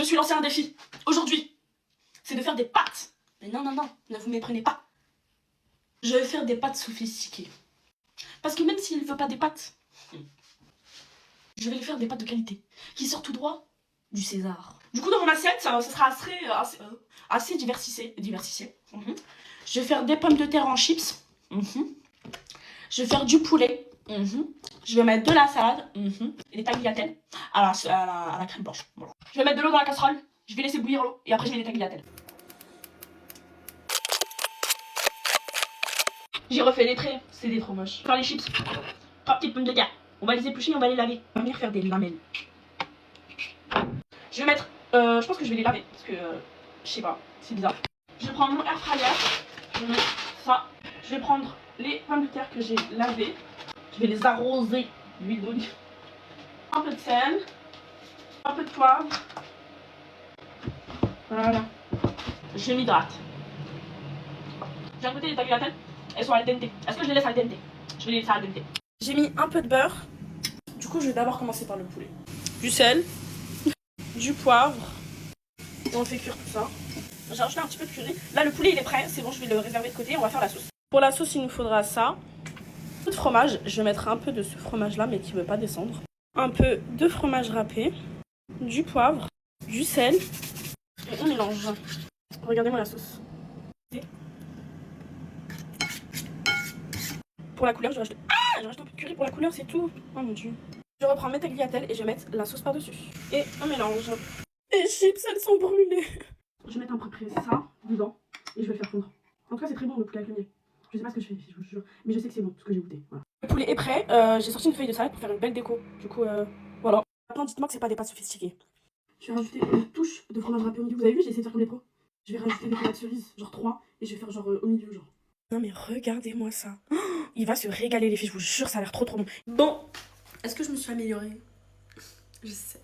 suis lancé un défi. Aujourd'hui, c'est de faire des pâtes. Mais non, ne vous méprenez pas. Je vais faire des pâtes sophistiquées. Parce que même s'il ne veut pas des pâtes, je vais lui faire des pâtes de qualité. Qui sortent tout droit du César. Du coup, dans mon assiette, ça sera assez diversifié. Je vais faire des pommes de terre en chips. Je vais faire du poulet. Je vais mettre de la salade. Et des tagliatelles à la crème blanche. Voilà. Je vais mettre de l'eau dans la casserole. Je vais laisser bouillir l'eau. Et après, je mets les tagliatelles. J'ai refait les traits. C'est trop moche. Faire les chips. 3 petites pommes de terre. On va les éplucher et on va les laver. On va venir faire des lamelles. Je vais mettre... je pense que je vais les laver. Parce que... je sais pas. C'est bizarre. Je vais prendre mon air fryer. Je vais mettre ça. Je vais prendre les pommes de terre que j'ai lavées. Je vais les arroser d'huile d'olive. Un peu de sel. Un peu de poivre. Voilà. Je m'hydrate. J'ai à côté les tagliatelles. Elles sont al dente. Est-ce que je les laisse al dente? Je vais les laisser al dente. J'ai mis un peu de beurre. Du coup, je vais d'abord commencer par le poulet. Du sel. Du poivre. Et on fait cuire tout ça. J'ai rajouté un petit peu de purée. Là, le poulet, il est prêt. C'est bon, je vais le réserver de côté. On va faire la sauce. Pour la sauce, il nous faudra ça. Un peu de fromage. Je vais mettre un peu de ce fromage-là, mais qui ne veut pas descendre. Un peu de fromage râpé. Du poivre. Du sel. Et on mélange. Regardez-moi la sauce. Pour la couleur, je rajoute... j'ai rajouté un peu de curry pour la couleur, c'est tout. Oh mon dieu. Je reprends mes tagliatelles et je vais mettre la sauce par-dessus. Et on mélange. Les chips, elles sont brûlées. Je vais mettre à peu près ça dedans et je vais le faire fondre. En tout cas, c'est très bon le poulet avec le miel. Je sais pas ce que je fais, je vous jure. Mais je sais que c'est bon, ce que j'ai goûté. Voilà. Le poulet est prêt. J'ai sorti une feuille de salade pour faire une belle déco. Du coup, voilà. Maintenant, dites-moi que c'est pas des pâtes sophistiquées. Je vais rajouter une touche de fromage râpé au milieu. Vous avez vu, j'ai essayé de faire comme les pros. Je vais rajouter des tomates cerises, genre 3. Et je vais faire genre au milieu, genre. Non mais regardez-moi ça. Oh, il va se régaler les filles, je vous jure, ça a l'air trop bon. Bon, est-ce que je me suis améliorée? Je sais.